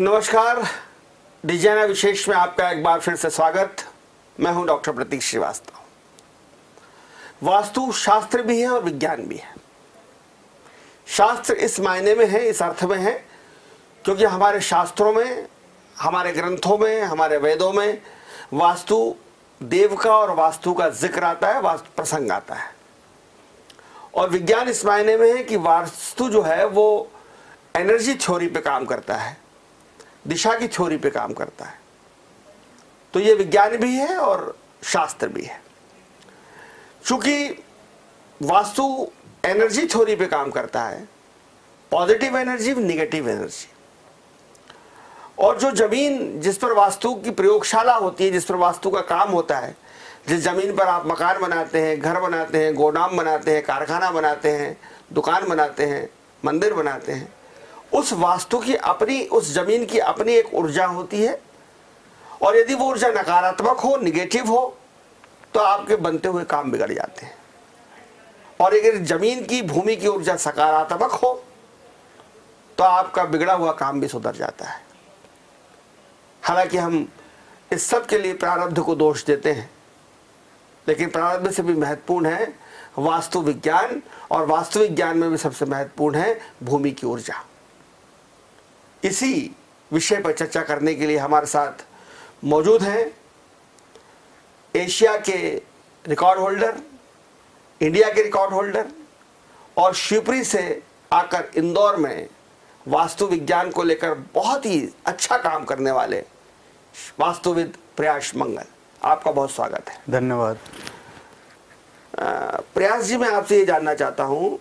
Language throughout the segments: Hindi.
नमस्कार, डिजाइनर विशेष में आपका एक बार फिर से स्वागत। मैं हूं डॉक्टर प्रतीक श्रीवास्तव। वास्तु शास्त्र भी है और विज्ञान भी है। शास्त्र इस मायने में है, इस अर्थ में है, क्योंकि हमारे शास्त्रों में, हमारे ग्रंथों में, हमारे वेदों में वास्तु देव का और वास्तु का जिक्र आता है, वास्तु प्रसंग आता है। और विज्ञान इस मायने में है कि वास्तु जो है वो एनर्जी थ्योरी पे काम करता है, दिशा की थ्योरी पे काम करता है। तो ये विज्ञान भी है और शास्त्र भी है। चूंकि वास्तु एनर्जी थ्योरी पे काम करता है, पॉजिटिव एनर्जी, निगेटिव एनर्जी, और जो जमीन जिस पर वास्तु की प्रयोगशाला होती है, जिस पर वास्तु का काम होता है, जिस जमीन पर आप मकान बनाते हैं, घर बनाते हैं, गोदाम बनाते हैं, कारखाना बनाते हैं, दुकान बनाते हैं, मंदिर बनाते हैं, उस वास्तु की अपनी, उस जमीन की अपनी एक ऊर्जा होती है। और यदि वो ऊर्जा नकारात्मक हो, निगेटिव हो, तो आपके बनते हुए काम बिगड़ जाते हैं। और अगर जमीन की, भूमि की ऊर्जा सकारात्मक हो तो आपका बिगड़ा हुआ काम भी सुधर जाता है। हालांकि हम इस सब के लिए प्रारब्ध को दोष देते हैं, लेकिन प्रारब्ध से भी महत्वपूर्ण है वास्तु विज्ञान, और वास्तु विज्ञान में भी सबसे महत्वपूर्ण है भूमि की ऊर्जा। इसी विषय पर चर्चा करने के लिए हमारे साथ मौजूद हैं एशिया के रिकॉर्ड होल्डर, इंडिया के रिकॉर्ड होल्डर, और शिवपुरी से आकर इंदौर में वास्तु विज्ञान को लेकर बहुत ही अच्छा काम करने वाले वास्तुविद प्रयास मंगल। आपका बहुत स्वागत है। धन्यवाद। प्रयास जी, मैं आपसे ये जानना चाहता हूं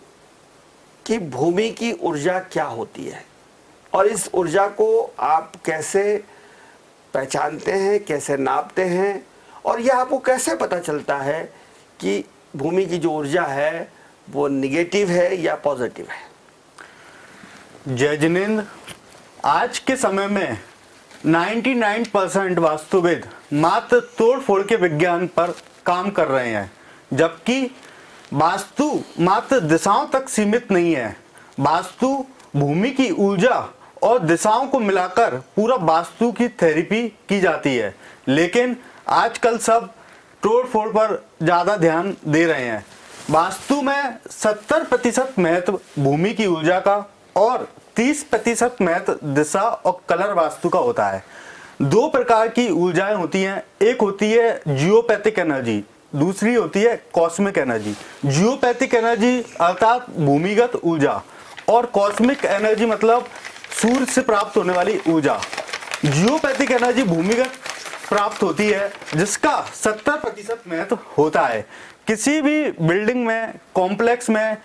कि भूमि की ऊर्जा क्या होती है और इस ऊर्जा को आप कैसे पहचानते हैं, कैसे नापते हैं, और यह आपको कैसे पता चलता है कि भूमि की जो ऊर्जा है वो निगेटिव है या पॉजिटिव है? जय जिनेंद्र, आज के समय में 99% वास्तुविद मात्र तोड़ फोड़ के विज्ञान पर काम कर रहे हैं, जबकि वास्तु मात्र दिशाओं तक सीमित नहीं है। वास्तु भूमि की ऊर्जा और दिशाओं को मिलाकर पूरा वास्तु की थेरेपी की जाती है, लेकिन आजकल सब तोड़ फोड़ पर ज्यादा ध्यान दे रहे हैं। वास्तु में 70% महत्व भूमि की ऊर्जा का और 30% महत्व दिशा और कलर वास्तु का होता है। दो प्रकार की ऊर्जाएं होती हैं, एक होती है जियोपैथिक एनर्जी, दूसरी होती है कॉस्मिक एनर्जी। जियोपैथिक एनर्जी अर्थात भूमिगत ऊर्जा, और कॉस्मिक एनर्जी मतलब सूर्य से प्राप्त होने वाली ऊर्जा। जियोपैथिक एनर्जी भूमिगत प्राप्त होती है, जिसका 70% महत्व होता है। किसी भी बिल्डिंग में, कॉम्प्लेक्स में,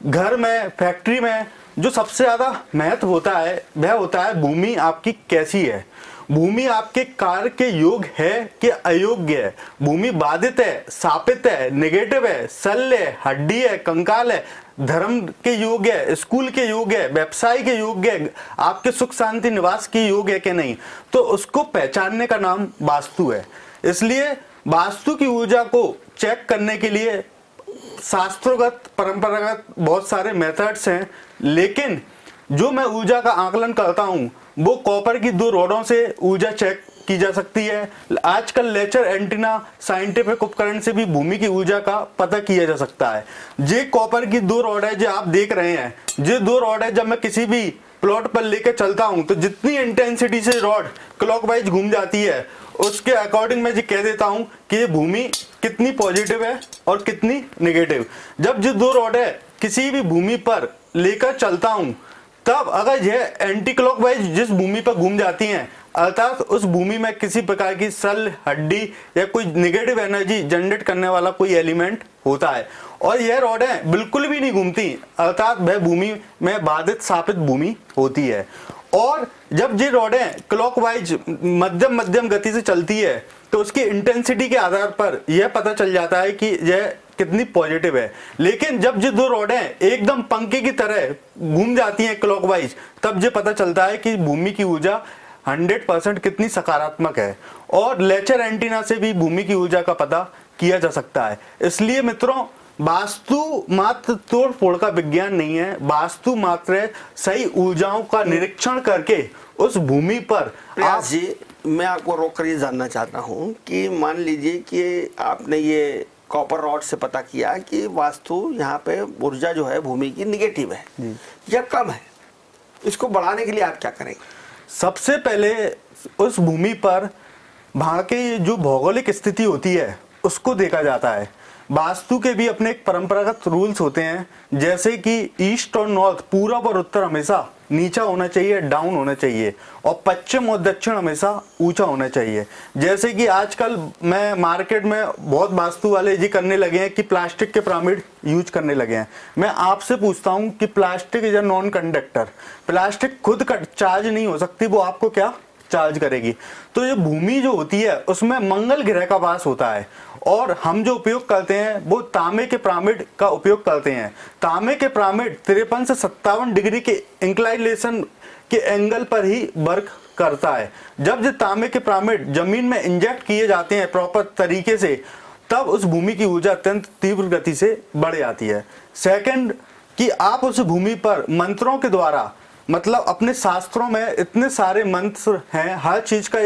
घर में, फैक्ट्री में जो सबसे ज्यादा महत्व होता है वह होता है भूमि आपकी कैसी है। भूमि आपके कार्य के योग है कि अयोग्य है। भूमि बाधित है, शापित है, नेगेटिव है, शल्य है, हड्डी है, कंकाल है, धर्म के योग है, स्कूल के योग है, व्यवसाय के योग है, आपके सुख शांति निवास के योग है कि नहीं, तो उसको पहचानने का नाम वास्तु है। इसलिए वास्तु की ऊर्जा को चेक करने के लिए शास्त्रोगत, परंपरागत बहुत सारे मेथड्स हैं, लेकिन जो मैं ऊर्जा का आकलन करता हूं वो कॉपर की 2 रॉडों से ऊर्जा चेक की जा सकती है। आजकल लेजर एंटीना, साइंटिफिक उपकरण से भी भूमि की ऊर्जा का पता किया जा सकता है। ये कॉपर की 2 रॉड है जो आप देख रहे हैं, ये 2 रॉड है, जब मैं किसी भी प्लॉट पर लेकर चलता हूं तो जितनी इंटेंसिटी से रॉड क्लॉकवाइज घूम जाती है उसके अकॉर्डिंग मैं ये कह देता हूं कि ये भूमि कितनी पॉजिटिव है और कितनी नेगेटिव। जब ये 2 रॉड है किसी भी भूमि पर लेकर चलता हूं, तब अगर यह एंटी क्लॉकवाइज जिस भूमि पर घूम जाती हैं, अर्थात उस भूमि में किसी प्रकार की सल, हड्डी या कोई नेगेटिव एनर्जी जनरेट करने वाला कोई एलिमेंट होता है, और यह रॉडें बिल्कुल भी नहीं घूमती, अर्थात वह भूमि में बाधित, शापित भूमि होती है। और जब ये रॉडें क्लॉकवाइज मध्यम गति से चलती है तो उसकी इंटेंसिटी के आधार पर यह पता चल जाता है कि यह कितनी पॉजिटिव है। लेकिन जब ये 2 रॉडें एकदम पंखे की तरह घूम जाती हैं क्लॉकवाइज, तब ये पता चलता है कि भूमि की ऊर्जा 100% कितनी सकारात्मक है। और लेजर एंटीना से भी भूमि की ऊर्जा का पता किया जा सकता है। इसलिए मित्रों, वास्तु मात्र तोड़ फोड़ का विज्ञान नहीं है। वास्तु मात्र सही ऊर्जाओं का निरीक्षण करके उस भूमि पर प्रयास जी, मैं आपको रोक कर ये जानना चाहता हूँ कि मान लीजिए कि आपने ये कॉपर रॉड से पता किया कि वास्तु यहाँ पे ऊर्जा जो है भूमि की निगेटिव है या कम है, इसको बढ़ाने के लिए आप क्या करेंगे? सबसे पहले उस भूमि पर वहाँ की जो भौगोलिक स्थिति होती है उसको देखा जाता है। वास्तु के भी अपने एक परंपरागत रूल्स होते हैं, जैसे कि ईस्ट और नॉर्थ, पूरब और उत्तर हमेशा नीचा होना चाहिए, डाउन होना चाहिए, और पश्चिम और दक्षिण हमेशा ऊंचा होना चाहिए। जैसे कि आजकल मैं मार्केट में बहुत वास्तु वाले ये करने लगे हैं कि प्लास्टिक के पिरामिड यूज करने लगे हैं। मैं आपसे पूछता हूं कि plastic is a non conductor, plastic खुद चार्ज नहीं हो सकती, वो आपको क्या चार्ज करेगी। तो ये भूमि जो होती है उसमें मंगल ग्रह का वास होता है, और हम जो उपयोग करते हैं वो तांबे के पिरामिड का उपयोग करते हैं। तांबे के पिरामिड 53 से 57 डिग्री के इंक्लाइनेशन के एंगल पर ही वर्क करता है। जब ये तांबे के पिरामिड जमीन में इंजेक्ट किए जाते हैं प्रॉपर तरीके से, तब उस भूमि की ऊर्जा अत्यंत तीव्र गति से बढ़ जाती है। सेकंड, कि आप उस भूमि पर मंत्रों के द्वारा, मतलब अपने शास्त्रों में इतने सारे मंत्र हैं, हर चीज का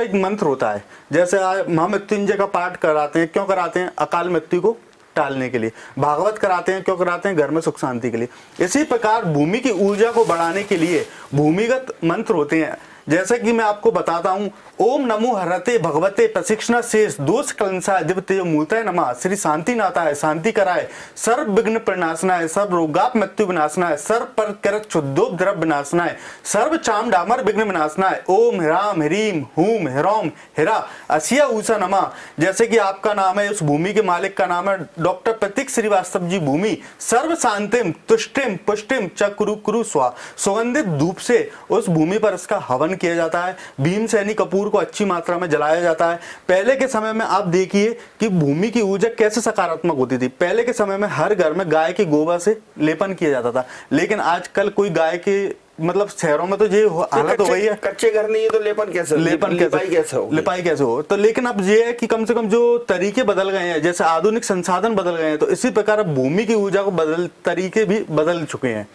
एक मंत्र होता है। जैसे महामृत्युंजय का पाठ कराते हैं, क्यों कराते हैं? अकाल मृत्यु को टालने के लिए। भागवत कराते हैं, क्यों कराते हैं? घर में सुख शांति के लिए। इसी प्रकार भूमि की ऊर्जा को बढ़ाने के लिए भूमिगत मंत्र होते हैं। जैसे कि मैं आपको बताता हूं, ओम नमो हरते भगवते प्रशिक्षण शेष दोष कलंसाय दिव्य मूर्तये नमः, श्री शांति नाथाय शांति कराय, सर्व विघ्न प्रणाशनाय, सर्व रोगाप मृत्यु विनाशनाय, सर्व पर करत शुद्धोप द्रव विनाशनाय, सर्व चाम डामर विघ्न विनाशनाय, ओम ह्राम ह्रीम हूम ह्रौम हिरा असिया ऊषा नमः। जैसे कि आपका नाम है, उस भूमि के मालिक का नाम है डॉक्टर प्रतीक श्रीवास्तव जी। भूमि सर्व शांतिम तुष्टिम पुष्टिम च कुरु कुरु स्वा, सुगंधित धूप से उस भूमि पर इसका हवन किया जाता है। भीमसेनी कपूर को अच्छी मात्रा में जलाया जाता है। पहले के समय में आप देखिए कि भूमि की ऊर्जा कैसे सकारात्मक होती थी। पहले के समय में हर घर में गाय के गोबर से लेपन किया जाता था, लेकिन आजकल कोई गाय के, मतलब शहरों में तो ये हालत हो गई है, कच्चे घर नहीं है तो लेपन कैसे लिपाई कैसे हो। तो लेकिन अब ये है कि कम से कम जो तरीके बदल गए हैं, जैसे आधुनिक संसाधन बदल गए हैं, तो इसी प्रकार अब भूमि की ऊर्जा को तरीके भी बदल चुके हैं।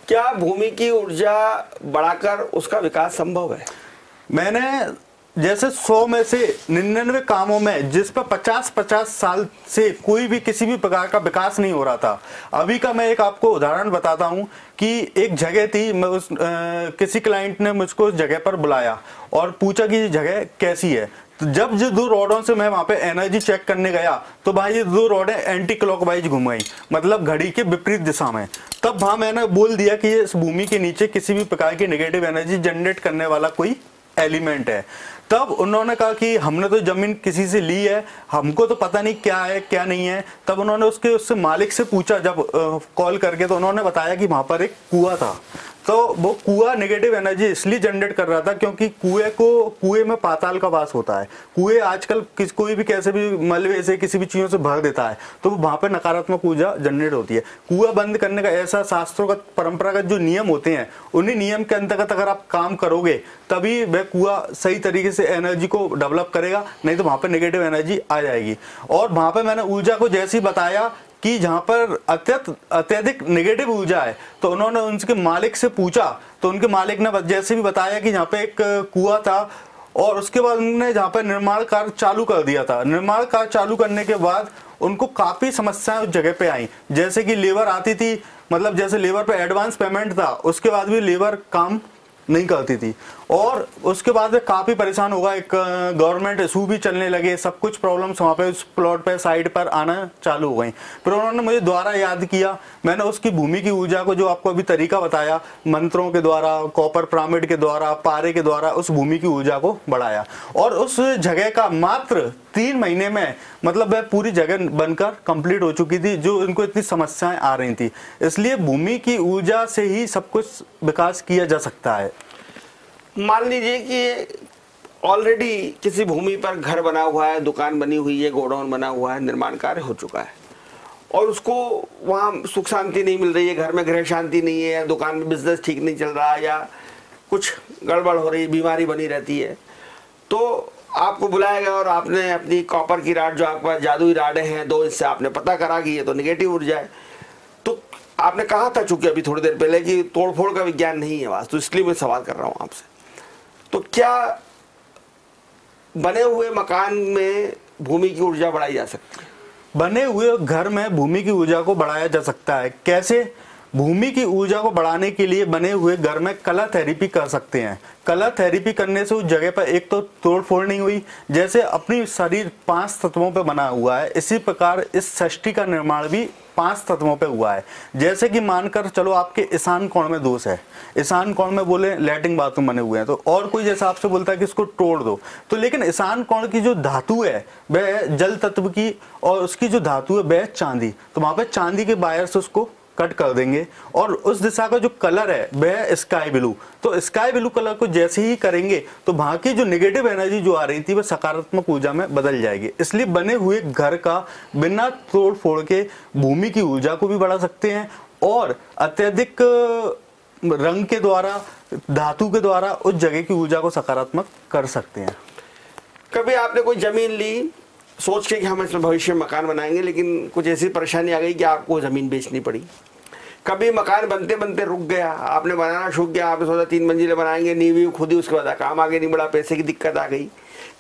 क्या भूमि की ऊर्जा बढ़ाकर उसका विकास संभव है? मैंने जैसे 100 में से 99 कामों में जिस पर 50-50 साल से कोई भी किसी भी प्रकार का विकास नहीं हो रहा था। अभी का मैं एक आपको उदाहरण बताता हूं कि एक जगह थी, मैं किसी क्लाइंट ने मुझको उस जगह पर बुलाया और पूछा कि ये जगह कैसी है। तो जब जो 2 रॉडों से मैं वहां पे एनर्जी चेक करने गया, तो भाई ये 2 रॉडें एंटी क्लॉकवाइज घूम गई, मतलब घड़ी के विपरीत दिशा में। तब वहां मैंने बोल दिया कि ये इस भूमि के नीचे किसी भी प्रकार की नेगेटिव एनर्जी जनरेट करने वाला कोई एलिमेंट है। तब उन्होंने कहा कि हमने तो जमीन किसी से ली है, हमको तो पता नहीं क्या है क्या नहीं है। तब उन्होंने उससे मालिक से पूछा जब कॉल करके, तो उन्होंने बताया कि वहां पर एक कुआं था। तो वो कुआं नेगेटिव एनर्जी इसलिए जनरेट कर रहा था क्योंकि कुएं में पाताल का वास होता है। कुएं आजकल कोई भी कैसे भी मलबे से किसी भी चीजों से भर देता है, तो वहां पर नकारात्मक ऊर्जा जनरेट होती है। कुआं बंद करने का ऐसा शास्त्रों का परंपरागत जो नियम होते हैं, उन्हीं नियम के अंतर्गत अगर आप काम करोगे तभी वह कुआं सही तरीके से एनर्जी को डेवलप करेगा, नहीं तो वहां पर नेगेटिव एनर्जी आ जाएगी। और वहां पर मैंने ऊर्जा को जैसे ही बताया कि जहां पर अत्यधिक नेगेटिव ऊर्जा है, तो उन्होंने उनके मालिक से पूछा, तो उनके मालिक ने जैसे भी बताया कि यहाँ पे एक कुआं था, और उसके बाद उन्होंने जहाँ पे निर्माण कार्य चालू कर दिया था। निर्माण कार्य चालू करने के बाद उनको काफी समस्याएं उस जगह पे आई, जैसे कि लेबर आती थी, मतलब जैसे लेबर पे एडवांस पेमेंट था, उसके बाद भी लेबर काम नहीं करती थी, और उसके बाद में काफी परेशान होगा। एक गवर्नमेंट इशू भी चलने लगे, सब कुछ प्रॉब्लम्स वहां पे उस प्लॉट पे साइड पर आना चालू हो गई। फिर उन्होंने मुझे दोबारा याद किया, मैंने उसकी भूमि की ऊर्जा को, जो आपको अभी तरीका बताया, मंत्रों के द्वारा, कॉपर पिरामिड के द्वारा, पारे के द्वारा उस भूमि की ऊर्जा को बढ़ाया, और उस जगह का मात्र 3 महीने में, मतलब वह पूरी जगह बनकर कंप्लीट हो चुकी थी, जो इनको इतनी समस्याएं आ रही थी। इसलिए भूमि की ऊर्जा से ही सब कुछ विकास किया जा सकता है। मान लीजिए कि ऑलरेडी किसी भूमि पर घर बना हुआ है, दुकान बनी हुई है, गोडाउन बना हुआ है, निर्माण कार्य हो चुका है, और उसको वहाँ सुख शांति नहीं मिल रही है, घर में गृह शांति नहीं है, दुकान में बिजनेस ठीक नहीं चल रहा, या कुछ गड़बड़ हो रही है, बीमारी बनी रहती है, तो आपको बुलाया गया और आपने अपनी कॉपर की राड, जो आपके पास जादुई राडें हैं 2, इससे आपने पता करा कि ये तो निगेटिव ऊर्जा है। तो आपने कहा था, चूंकि अभी थोड़ी देर पहले, कि तोड़फोड़ का विज्ञान नहीं है वास्तु, इसलिए मैं सवाल कर रहा हूँ आपसे। तो क्या बने हुए मकान में भूमि की ऊर्जा बढ़ाई जा सकती है? बने हुए घर में भूमि की ऊर्जा को बढ़ाया जा सकता है। कैसे? भूमि की ऊर्जा को बढ़ाने के लिए बने हुए घर में कलर थेरेपी कर सकते हैं। कलर थेरेपी करने से उस जगह पर एक तो तोड़फोड़ नहीं हुई, जैसे अपनी शरीर 5 तत्वों पर बना हुआ है, इसी प्रकार इस सृष्टि का निर्माण भी 5 तत्वों पे हुआ है। जैसे कि मानकर चलो आपके ईशान कोण में दोष है, ईशान कोण में बोले लैट्रिन बाथरूम बने हुए हैं, तो और कोई जैसा आपसे बोलता है कि इसको तोड़ दो, तो लेकिन ईशान कोण की जो धातु है वह जल तत्व की, और उसकी जो धातु है वह चांदी, तो वहां पे चांदी के वायर से उसको कट कर देंगे। और उस दिशा का जो कलर है वह स्काई ब्लू, तो स्काई ब्लू कलर को जैसे ही करेंगे तो वहां की जो नेगेटिव एनर्जी जो आ रही थी वह सकारात्मक ऊर्जा में बदल जाएगी। इसलिए बने हुए घर का बिना तोड़ फोड़ के भूमि की ऊर्जा को भी बढ़ा सकते हैं, और अत्यधिक रंग के द्वारा, धातु के द्वारा उस जगह की ऊर्जा को सकारात्मक कर सकते हैं। कभी आपने कोई जमीन ली सोच के कि हम इसमें भविष्य में मकान बनाएंगे, लेकिन कुछ ऐसी परेशानी आ गई कि आपको ज़मीन बेचनी पड़ी। कभी मकान बनते बनते रुक गया, आपने बनाना शुरू किया, आपने सोचा 3 मंजिलें बनाएंगे, नींव खुद ही, उसके बाद काम आगे नहीं बढ़ा, पैसे की दिक्कत आ गई।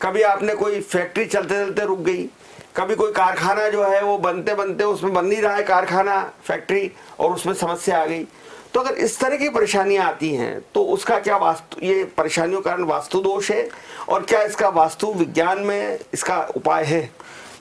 कभी आपने कोई फैक्ट्री चलते चलते रुक गई, कभी कोई कारखाना जो है वो बनते बनते उसमें बन नहीं रहा है कारखाना, फैक्ट्री, और उसमें समस्या आ गई। तो अगर इस तरह की परेशानियां आती हैं तो उसका क्या ये परेशानियों का कारण वास्तु दोष है, और क्या इसका वास्तु विज्ञान में इसका उपाय है?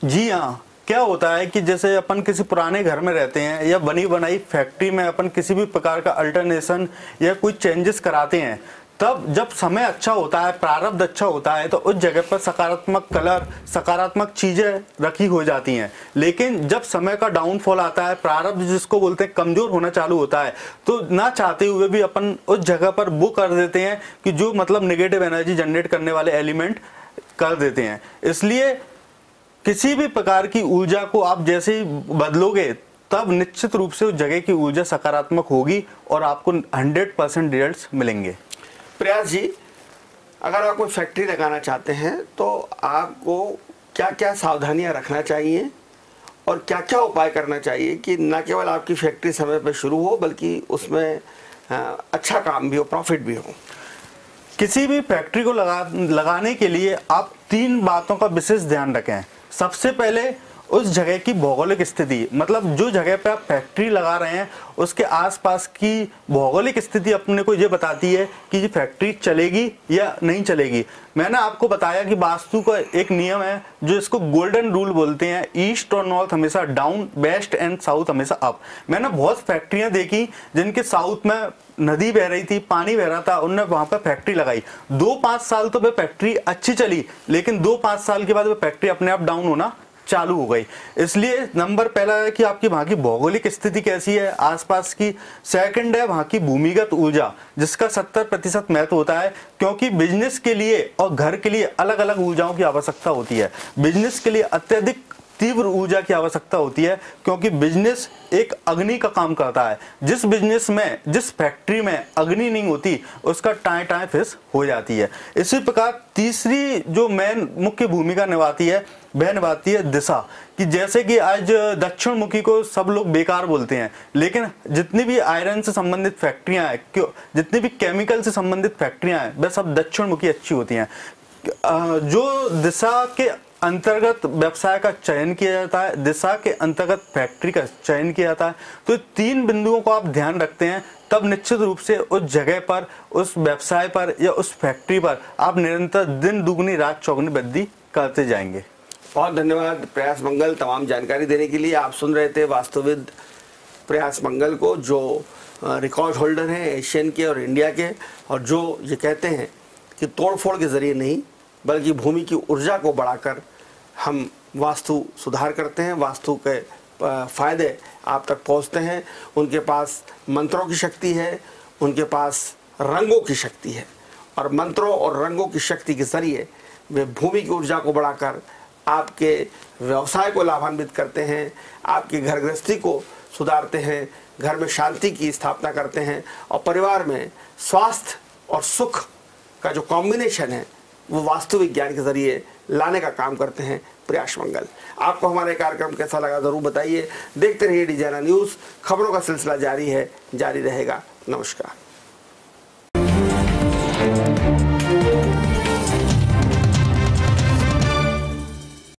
जी हाँ, क्या होता है कि जैसे अपन किसी पुराने घर में रहते हैं या बनी बनाई फैक्ट्री में अपन किसी भी प्रकार का अल्टरनेशन या कोई चेंजेस कराते हैं, तब जब समय अच्छा होता है, प्रारब्ध अच्छा होता है, तो उस जगह पर सकारात्मक कलर, सकारात्मक चीजें रखी हो जाती हैं। लेकिन जब समय का डाउनफॉल आता है, प्रारब्ध जिसको बोलते हैं कमजोर होना चालू होता है, तो ना चाहते हुए भी अपन उस जगह पर वो कर देते हैं कि जो मतलब नेगेटिव एनर्जी जनरेट करने वाले एलिमेंट कर देते हैं। इसलिए किसी भी प्रकार की ऊर्जा को आप जैसे ही बदलोगे तब निश्चित रूप से उस जगह की ऊर्जा सकारात्मक होगी और आपको 100% रिजल्ट्स मिलेंगे। प्रयास जी, अगर आप कोई फैक्ट्री लगाना चाहते हैं तो आपको क्या क्या सावधानियां रखना चाहिए और क्या क्या उपाय करना चाहिए कि न केवल आपकी फैक्ट्री समय पर शुरू हो बल्कि उसमें अच्छा काम भी हो, प्रॉफिट भी हो? किसी भी फैक्ट्री को लगाने के लिए आप 3 बातों का विशेष ध्यान रखें। सबसे पहले उस जगह की भौगोलिक स्थिति, मतलब जो जगह पे आप फैक्ट्री लगा रहे हैं उसके आसपास की भौगोलिक स्थिति अपने को ये बताती है कि ये फैक्ट्री चलेगी या नहीं चलेगी। मैंने आपको बताया कि वास्तु का एक नियम है जो इसको गोल्डन रूल बोलते हैं, ईस्ट और नॉर्थ हमेशा डाउन, वेस्ट एंड साउथ हमेशा अप। मैंने बहुत फैक्ट्रियां देखी जिनके साउथ में नदी बह रही थी, पानी बह रहा था, उनने वहां पर फैक्ट्री लगाई। 2-5 साल तो वह फैक्ट्री अच्छी चली, लेकिन 2-5 साल के बाद वह फैक्ट्री अपने आप डाउन होना चालू हो गई। इसलिए नंबर पहला है कि आपकी वहां की भौगोलिक स्थिति कैसी है आसपास की। सेकंड है वहां की भूमिगत ऊर्जा, जिसका 70% महत्व होता है, क्योंकि बिजनेस के लिए और घर के लिए अलग अलग ऊर्जाओं की आवश्यकता होती है। बिजनेस के लिए अत्यधिक तीव्र ऊर्जा की आवश्यकता होती है, क्योंकि बिजनेस एक अग्नि का काम करता है। जिस बिजनेस में, जिस फैक्ट्री में अग्नि नहीं होती उसका टाए टाए फिस हो जाती है। इसी प्रकार तीसरी जो मेन मुख्य भूमिका निभाती है वह निभाती है दिशा, कि जैसे कि आज दक्षिण मुखी को सब लोग बेकार बोलते हैं, लेकिन जितनी भी आयरन से संबंधित फैक्ट्रियां हैं, क्यों जितनी भी केमिकल से संबंधित फैक्ट्रियां हैं वह सब दक्षिण मुखी अच्छी होती हैं। जो दिशा के अंतर्गत व्यवसाय का चयन किया जाता है, दिशा के अंतर्गत फैक्ट्री का चयन किया जाता है, तो 3 बिंदुओं को आप ध्यान रखते हैं तब निश्चित रूप से उस जगह पर, उस व्यवसाय पर या उस फैक्ट्री पर आप निरंतर दिन दुगनी रात चौगुनी वृद्धि करते जाएंगे। बहुत धन्यवाद प्रयास मंगल तमाम जानकारी देने के लिए। आप सुन रहे थे वास्तुविद प्रयास मंगल को, जो रिकॉर्ड होल्डर हैं एशियन के और इंडिया के, और जो ये कहते हैं कि तोड़फोड़ के ज़रिए नहीं बल्कि भूमि की ऊर्जा को बढ़ाकर हम वास्तु सुधार करते हैं, वास्तु के फ़ायदे आप तक पहुंचते हैं। उनके पास मंत्रों की शक्ति है, उनके पास रंगों की शक्ति है, और मंत्रों और रंगों की शक्ति के ज़रिए वे भूमि की ऊर्जा को बढ़ाकर आपके व्यवसाय को लाभान्वित करते हैं, आपकी घर गृहस्थी को सुधारते हैं, घर में शांति की स्थापना करते हैं, और परिवार में स्वास्थ्य और सुख का जो कॉम्बिनेशन है वो वास्तु विज्ञान के जरिए लाने का काम करते हैं प्रयास मंगल। आपको हमारे कार्यक्रम कैसा लगा ज़रूर बताइए। देखते रहिए डिजाइनर न्यूज़, खबरों का सिलसिला जारी है, जारी रहेगा। नमस्कार।